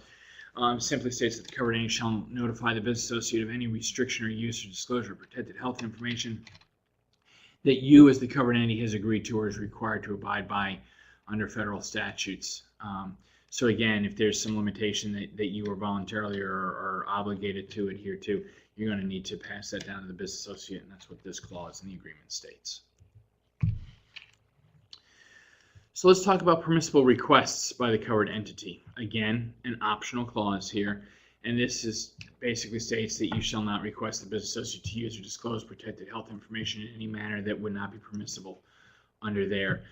simply states that the covered entity shall notify the business associate of any restriction or use or disclosure of protected health information that you as the covered entity has agreed to or is required to abide by under federal statutes. So again, if there's some limitation that you are voluntarily or obligated to adhere to, you're going to need to pass that down to the business associate, and that's what this clause in the agreement states. So let's talk about permissible requests by the covered entity. Again, an optional clause here, and this is basically states that you shall not request the business associate to use or disclose protected health information in any manner that would not be permissible under there.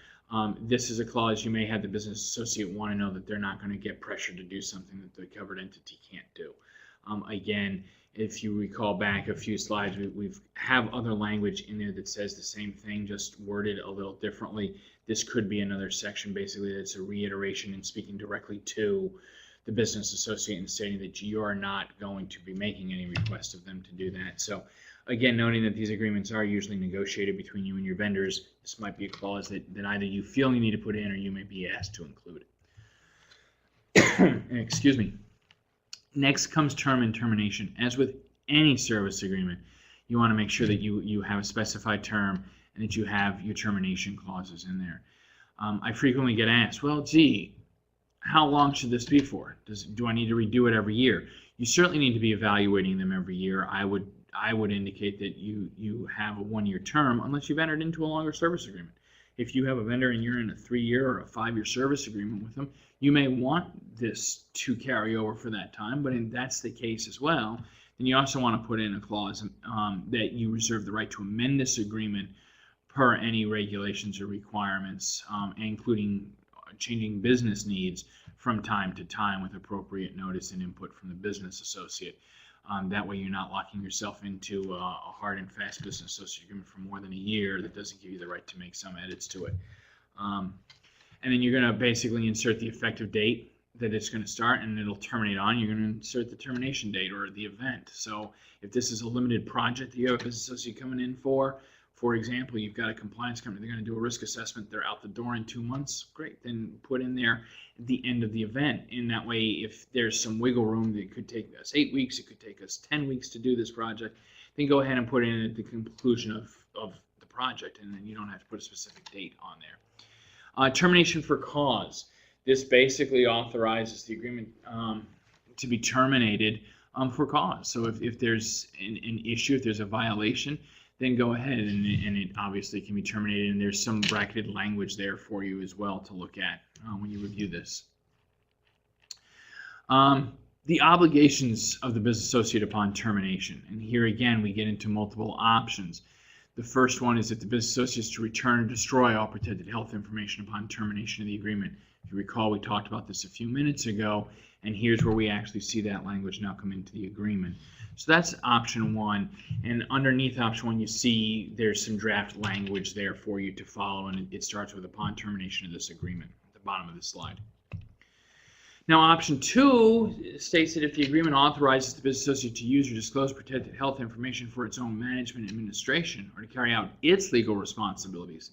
This is a clause you may have the business associate want to know that they're not going to get pressured to do something that the covered entity can't do. Again, if you recall back a few slides, we have other language in there that says the same thing, just worded a little differently. This could be another section basically that's a reiteration and speaking directly to the business associate and stating that you are not going to be making any request of them to do that. So again, noting that these agreements are usually negotiated between you and your vendors, this might be a clause that either you feel you need to put in or you may be asked to include it. Excuse me. Next comes term and termination. As with any service agreement, you want to make sure that you have a specified term and that you have your termination clauses in there. I frequently get asked, well, gee, how long should this be for? Do I need to redo it every year? You certainly need to be evaluating them every year. I would indicate that you have a one-year term unless you've entered into a longer service agreement. If you have a vendor and you're in a 3-year or a 5-year service agreement with them, you may want this to carry over for that time, but if that's the case as well, then you also want to put in a clause that you reserve the right to amend this agreement per any regulations or requirements, including changing business needs from time to time with appropriate notice and input from the business associate. That way you're not locking yourself into a hard and fast business associate agreement for more than a year that doesn't give you the right to make some edits to it. And then you're going to basically insert the effective date that it's going to start and it'll terminate on. You're going to insert the termination date or the event. So if this is a limited project that you have a business associate coming in for, For example, you've got a compliance company, they're going to do a risk assessment, they're out the door in 2 months, great, then put in there at the end of the event. In that way, if there's some wiggle room, it could take us 8 weeks, it could take us 10 weeks to do this project, then go ahead and put it in at the conclusion of the project, and then you don't have to put a specific date on there. Termination for cause. This basically authorizes the agreement to be terminated for cause. So if there's an issue, if there's a violation, then go ahead and it obviously can be terminated, and there's some bracketed language there for you as well to look at when you review this. The obligations of the business associate upon termination, and here again we get into multiple options. The first one is that the business associate is to return or destroy all protected health information upon termination of the agreement. If you recall, we talked about this a few minutes ago, and here's where we actually see that language now come into the agreement. So that's option one, and underneath option one you see there's some draft language there for you to follow, and it starts with upon termination of this agreement at the bottom of the slide. Now option two states that if the agreement authorizes the business associate to use or disclose protected health information for its own management and administration or to carry out its legal responsibilities,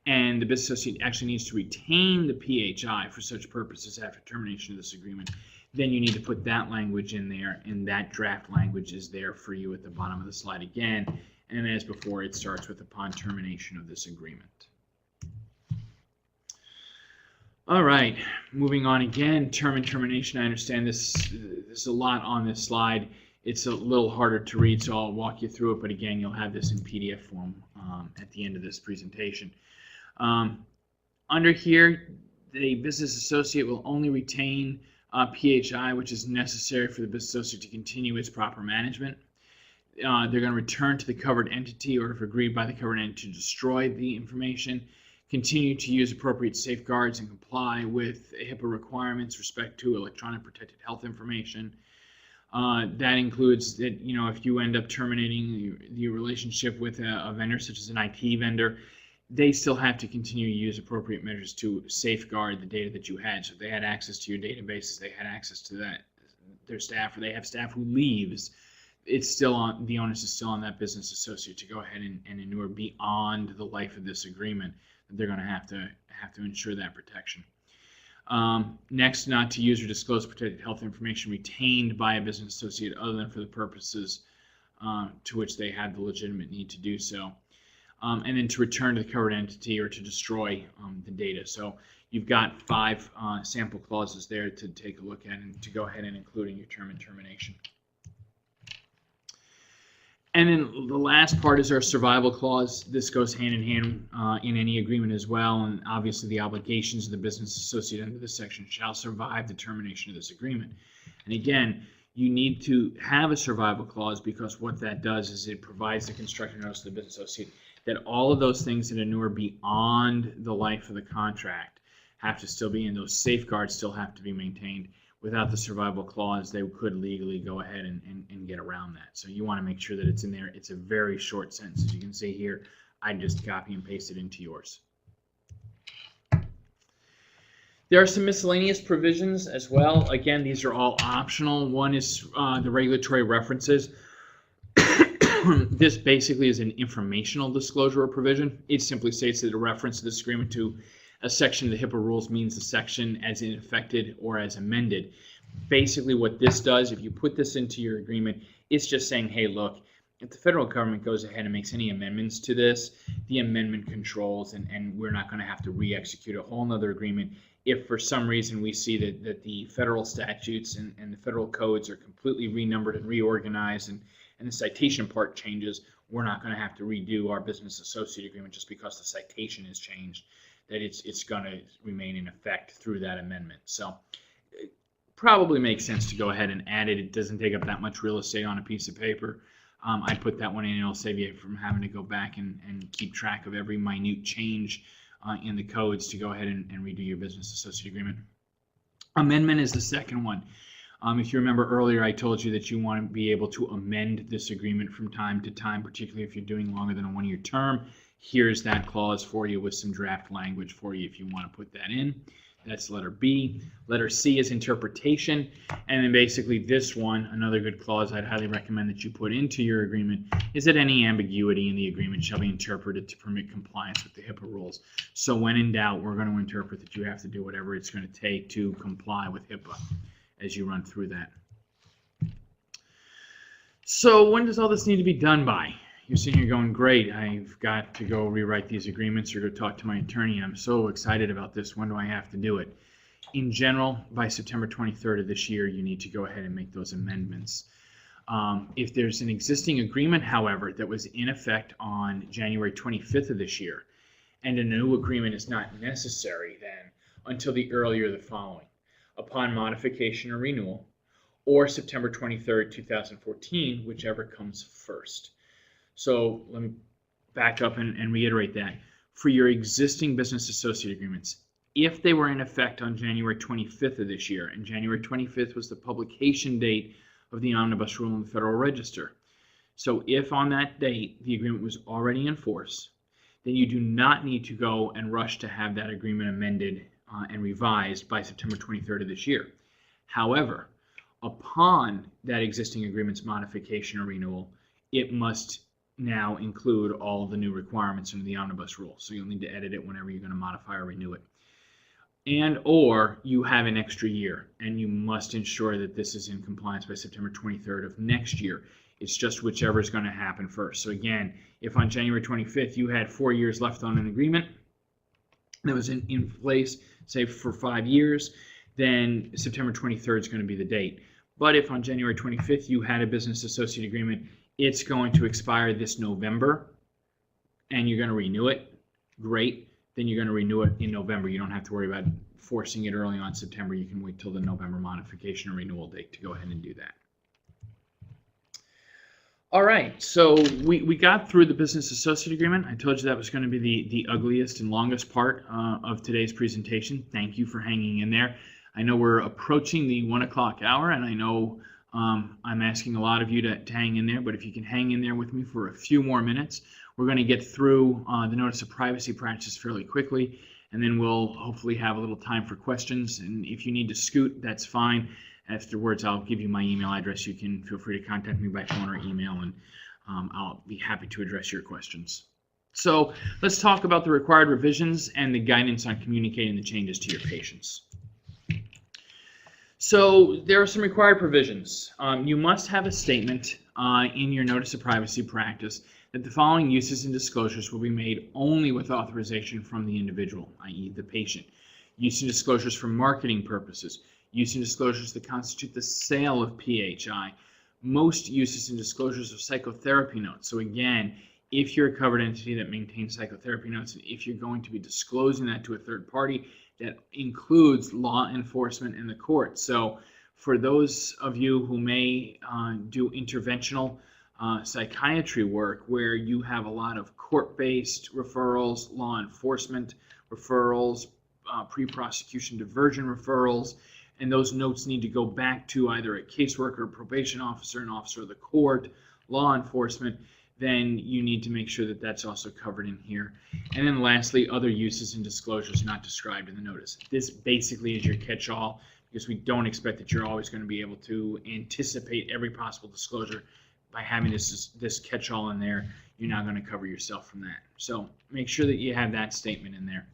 and the business associate actually needs to retain the PHI for such purposes after termination of this agreement, then you need to put that language in there, and that draft language is there for you at the bottom of the slide again. And as before, it starts with upon termination of this agreement. All right, moving on again, term and termination. I understand there's a lot on this slide. It's a little harder to read, so I'll walk you through it, but again, you'll have this in PDF form at the end of this presentation. Under here, the business associate will only retain PHI, which is necessary for the business associate to continue its proper management. They're going to return to the covered entity, or if agreed by the covered entity, to destroy the information, continue to use appropriate safeguards and comply with HIPAA requirements with respect to electronic protected health information. That includes that, if you end up terminating your relationship with a vendor, such as an IT vendor, they still have to continue to use appropriate measures to safeguard the data that you had. So if they had access to your databases, they had access to their staff, or they have staff who leaves, it's still on, the onus is still on that business associate to go ahead and inure beyond the life of this agreement. They're going to have to ensure that protection. Next, not to use or disclose protected health information retained by a business associate other than for the purposes to which they have the legitimate need to do so. And then to return to the covered entity or to destroy the data. So you've got 5 sample clauses there to take a look at and to go ahead and include in your term and termination. And then the last part is our survival clause. This goes hand in hand in any agreement as well, and obviously the obligations of the business associate under this section shall survive the termination of this agreement. And again, you need to have a survival clause, because what that does is it provides the constructive notice to the business associate that all of those things that inure beyond the life of the contract have to still be in. Those safeguards still have to be maintained. Without the survival clause, they could legally go ahead and get around that. So you want to make sure that it's in there. It's a very short sentence. As you can see here, I just copy and paste it into yours. There are some miscellaneous provisions as well. Again, these are all optional. One is the regulatory references. This basically is an informational disclosure provision. It simply states that a reference to this agreement to a section of the HIPAA rules means the section as it affected or as amended. Basically what this does, if you put this into your agreement, it's just saying, hey, look, if the federal government goes ahead and makes any amendments to this, the amendment controls, and we're not going to have to re-execute a whole nother agreement. If for some reason we see that the federal statutes and the federal codes are completely renumbered and reorganized, and the citation part changes, we're not going to have to redo our business associate agreement just because the citation has changed. That it's going to remain in effect through that amendment. So it probably makes sense to go ahead and add it. It doesn't take up that much real estate on a piece of paper. I put that one in, and it'll save you from having to go back and keep track of every minute change in the codes to go ahead and redo your business associate agreement. Amendment is the second one. If you remember earlier, I told you that you want to be able to amend this agreement from time to time, particularly if you're doing longer than a one-year term. Here's that clause for you with some draft language for you if you want to put that in. That's letter B. Letter C is interpretation. And then basically this one, another good clause I'd highly recommend that you put into your agreement, is that any ambiguity in the agreement shall be interpreted to permit compliance with the HIPAA rules. So when in doubt, we're going to interpret that you have to do whatever it's going to take to comply with HIPAA as you run through that. So when does all this need to be done by? You're sitting here going, great, I've got to go rewrite these agreements or go talk to my attorney. I'm so excited about this. When do I have to do it? In general, by September 23rd of this year, you need to go ahead and make those amendments. If there's an existing agreement, however, that was in effect on January 25th of this year, and a new agreement is not necessary then until the earlier of the following, upon modification or renewal, or September 23rd, 2014, whichever comes first. So let me back up and reiterate that. For your existing business associate agreements, if they were in effect on January 25th of this year, and January 25th was the publication date of the omnibus rule in the Federal Register. So if on that date the agreement was already in force, then you do not need to go and rush to have that agreement amended and revised by September 23rd of this year. However, upon that existing agreement's modification or renewal, it must now include all of the new requirements under the omnibus rule. So you'll need to edit it whenever you're going to modify or renew it. And or you have an extra year, and you must ensure that this is in compliance by September 23rd of next year. It's just whichever is going to happen first. So again, if on January 25th you had 4 years left on an agreement that was in place, say for 5 years, then September 23rd is going to be the date. But if on January 25th you had a business associate agreement, it's going to expire this November, and you're going to renew it, great. Then you're going to renew it in November. You don't have to worry about forcing it early on September. You can wait till the November modification or renewal date to go ahead and do that. All right, so we got through the business associate agreement. I told you that was going to be the ugliest and longest part of today's presentation. Thank you for hanging in there. I know we're approaching the 1 o'clock hour, and I know I'm asking a lot of you to hang in there, but if you can hang in there with me for a few more minutes, we're going to get through the notice of privacy practice fairly quickly, and then we'll hopefully have a little time for questions. And if you need to scoot, that's fine. Afterwards, I'll give you my email address. You can feel free to contact me by phone or email, and I'll be happy to address your questions. So let's talk about the required revisions and the guidance on communicating the changes to your patients. So there are some required provisions. You must have a statement in your notice of privacy practice that the following uses and disclosures will be made only with authorization from the individual, i.e. the patient. Use and disclosures for marketing purposes. Use and disclosures that constitute the sale of PHI. Most uses and disclosures of psychotherapy notes. So again, if you're a covered entity that maintains psychotherapy notes, and if you're going to be disclosing that to a third party, that includes law enforcement and the court. So for those of you who may do interventional psychiatry work where you have a lot of court-based referrals, law enforcement referrals, pre-prosecution diversion referrals, and those notes need to go back to either a caseworker, a probation officer, an officer of the court, law enforcement, then you need to make sure that that's also covered in here. And then lastly, other uses and disclosures not described in the notice. This basically is your catch-all, because we don't expect that you're always going to be able to anticipate every possible disclosure. By having this catch-all in there, you're not going to cover yourself from that. So make sure that you have that statement in there.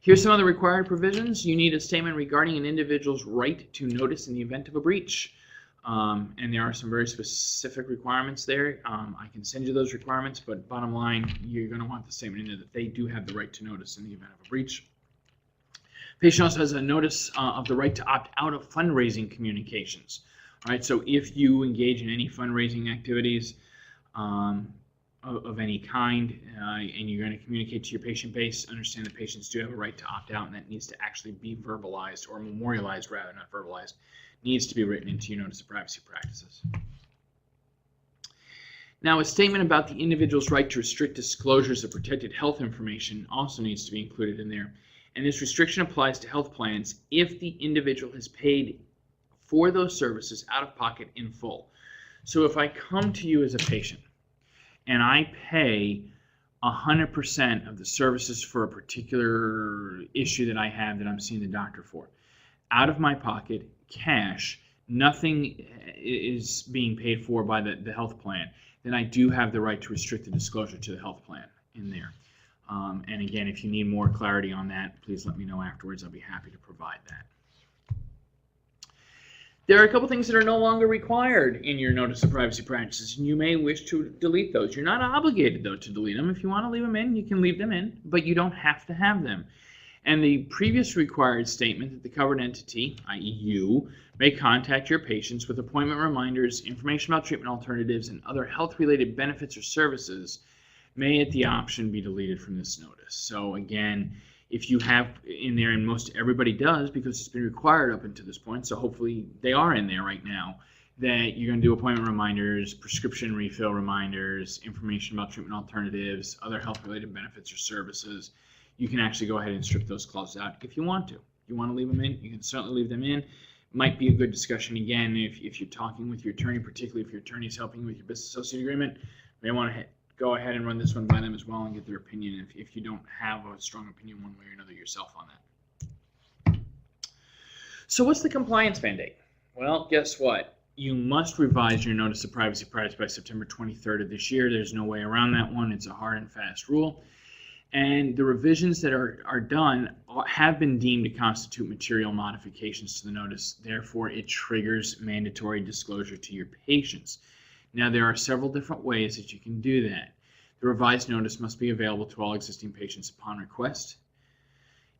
Here's some other required provisions. You need a statement regarding an individual's right to notice in the event of a breach. And there are some very specific requirements there. I can send you those requirements, but bottom line, you're going to want the statement in there that they do have the right to notice in the event of a breach. Patient also has a notice of the right to opt out of fundraising communications. All right, so if you engage in any fundraising activities of any kind, and you're going to communicate to your patient base, understand that patients do have a right to opt out, and that needs to actually be verbalized, or memorialized rather, not verbalized, needs to be written into your notice of privacy practices. Now, a statement about the individual's right to restrict disclosures of protected health information also needs to be included in there. And this restriction applies to health plans if the individual has paid for those services out of pocket in full. So if I come to you as a patient and I pay 100% of the services for a particular issue that I have that I'm seeing the doctor for, out of my pocket, cash, nothing is being paid for by the health plan, then I do have the right to restrict the disclosure to the health plan in there. And again, if you need more clarity on that, please let me know afterwards. I'll be happy to provide that. There are a couple things that are no longer required in your Notice of Privacy Practices, and you may wish to delete those. You're not obligated, though, to delete them. If you want to leave them in, you can leave them in, but you don't have to have them. And the previous required statement that the covered entity, i.e. you, may contact your patients with appointment reminders, information about treatment alternatives, and other health-related benefits or services may at the option be deleted from this notice. So again, if you have in there, and most everybody does because it's been required up until this point, so hopefully they are in there right now, that you're going to do appointment reminders, prescription refill reminders, information about treatment alternatives, other health-related benefits or services, you can actually go ahead and strip those clauses out if you want to. If you want to leave them in, you can certainly leave them in. Might be a good discussion, again, if you're talking with your attorney, particularly if your attorney is helping with your business associate agreement, you may want to go ahead and run this one by them as well and get their opinion if you don't have a strong opinion one way or another yourself on that. So what's the compliance mandate? Well, guess what? You must revise your Notice of Privacy Practice by September 23rd of this year. There's no way around that one. It's a hard and fast rule. And the revisions that are done have been deemed to constitute material modifications to the notice. Therefore, it triggers mandatory disclosure to your patients. Now, there are several different ways that you can do that. The revised notice must be available to all existing patients upon request.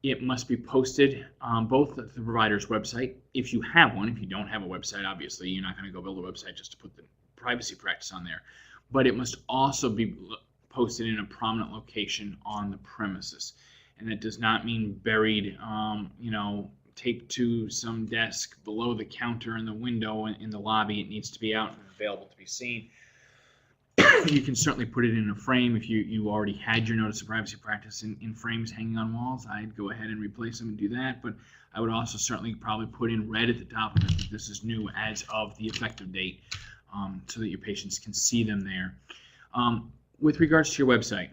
It must be posted on both the provider's website, if you have one. If you don't have a website, obviously, you're not going to go build a website just to put the privacy practice on there. But it must also be posted in a prominent location on the premises. And that does not mean buried, taped to some desk below the counter in the window in the lobby. It needs to be out and available to be seen. You can certainly put it in a frame. If you already had your Notice of Privacy Practice in frames hanging on walls, I'd go ahead and replace them and do that. But I would also certainly probably put in red at the top of it that this is new as of the effective date, so that your patients can see them there. With regards to your website,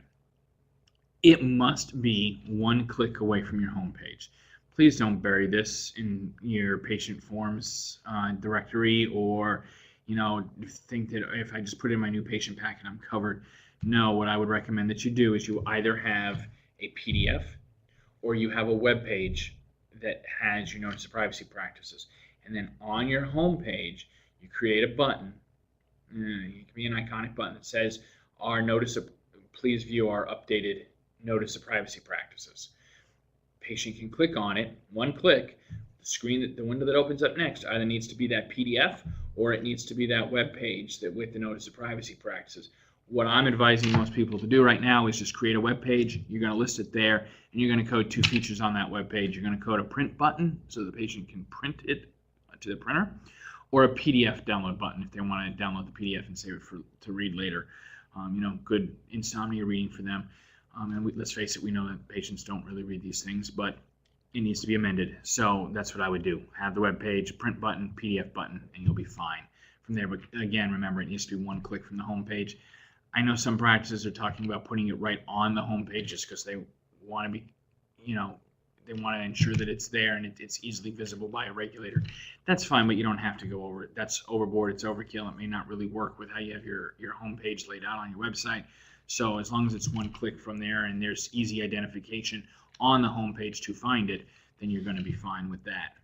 it must be one click away from your homepage. Please don't bury this in your patient forms directory, or think that if I just put in my new patient packet, I'm covered. No, what I would recommend that you do is you either have a PDF or you have a web page that has your Notice of Privacy Practices. And then on your homepage, you create a button. It can be an iconic button that says, please view our updated Notice of Privacy Practices. Patient can click on it, one click. The window that opens up next either needs to be that PDF or it needs to be that web page with the Notice of Privacy Practices. What I'm advising most people to do right now is just create a web page. You're going to list it there, and you're going to code two features on that web page. You're going to code a print button so the patient can print it to the printer, or a PDF download button if they want to download the PDF and save it to read later. Good insomnia reading for them. And let's face it, we know that patients don't really read these things, but it needs to be amended. So that's what I would do. Have the web page, print button, PDF button, and you'll be fine from there. But again, remember, it needs to be one click from the home page. I know some practices are talking about putting it right on the home page just because they want to be, they want to ensure that it's there and it's easily visible by a regulator. That's fine, but you don't have to go over it. That's overboard. It's overkill. It may not really work with how you have your home page laid out on your website. So as long as it's one click from there and there's easy identification on the home page to find it, then you're going to be fine with that.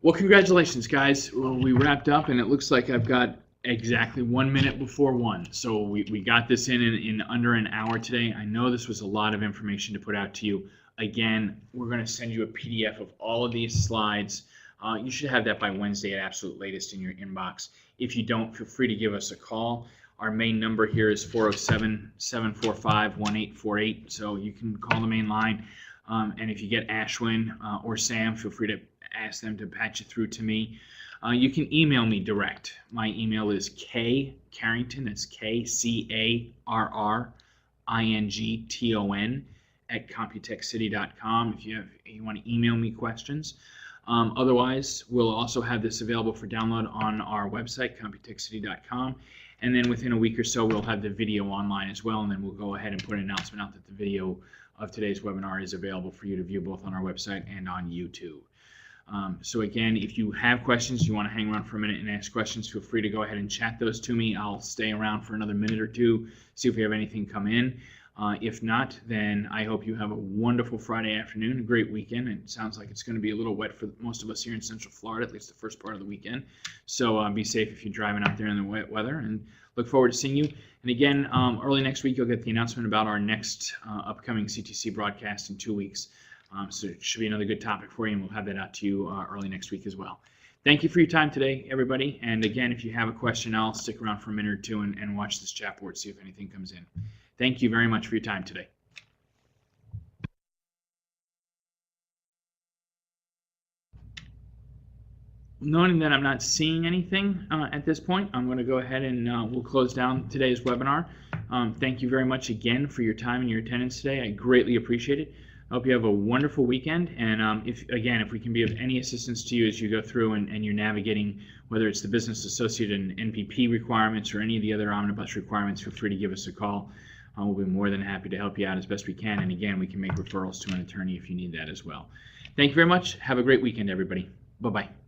Well, congratulations, guys. We wrapped up, and it looks like I've got exactly 1 minute before 1. So we got this in under an hour today. I know this was a lot of information to put out to you. Again, we're going to send you a PDF of all of these slides. You should have that by Wednesday at absolute latest in your inbox. If you don't, feel free to give us a call. Our main number here is 407-745-1848, so you can call the main line. And if you get Ashwin or Sam, feel free to ask them to patch it through to me. You can email me direct. My email is kcarrington, that's KCARRINGTON @computechcity.com if you want to email me questions. Otherwise, we'll also have this available for download on our website, computechcity.com. And then within a week or so, we'll have the video online as well, and then we'll go ahead and put an announcement out that the video of today's webinar is available for you to view both on our website and on YouTube. So again, if you have questions, you want to hang around for a minute and ask questions, feel free to go ahead and chat those to me. I'll stay around for another minute or two, see if we have anything come in. If not, then I hope you have a wonderful Friday afternoon, a great weekend. It sounds like it's going to be a little wet for most of us here in Central Florida, at least the first part of the weekend. So be safe if you're driving out there in the wet weather, and look forward to seeing you. And again, early next week, you'll get the announcement about our next upcoming CTC broadcast in 2 weeks. So it should be another good topic for you, and we'll have that out to you early next week as well. Thank you for your time today, everybody. And again, if you have a question, I'll stick around for a minute or two and watch this chat board, see if anything comes in. Thank you very much for your time today. Knowing that I'm not seeing anything at this point, I'm going to go ahead and we'll close down today's webinar. Thank you very much again for your time and your attendance today. I greatly appreciate it. I hope you have a wonderful weekend, and if we can be of any assistance to you as you go through and you're navigating, whether it's the business associate and NPP requirements or any of the other omnibus requirements, feel free to give us a call. We'll be more than happy to help you out as best we can, and again, we can make referrals to an attorney if you need that as well. Thank you very much. Have a great weekend, everybody. Bye-bye.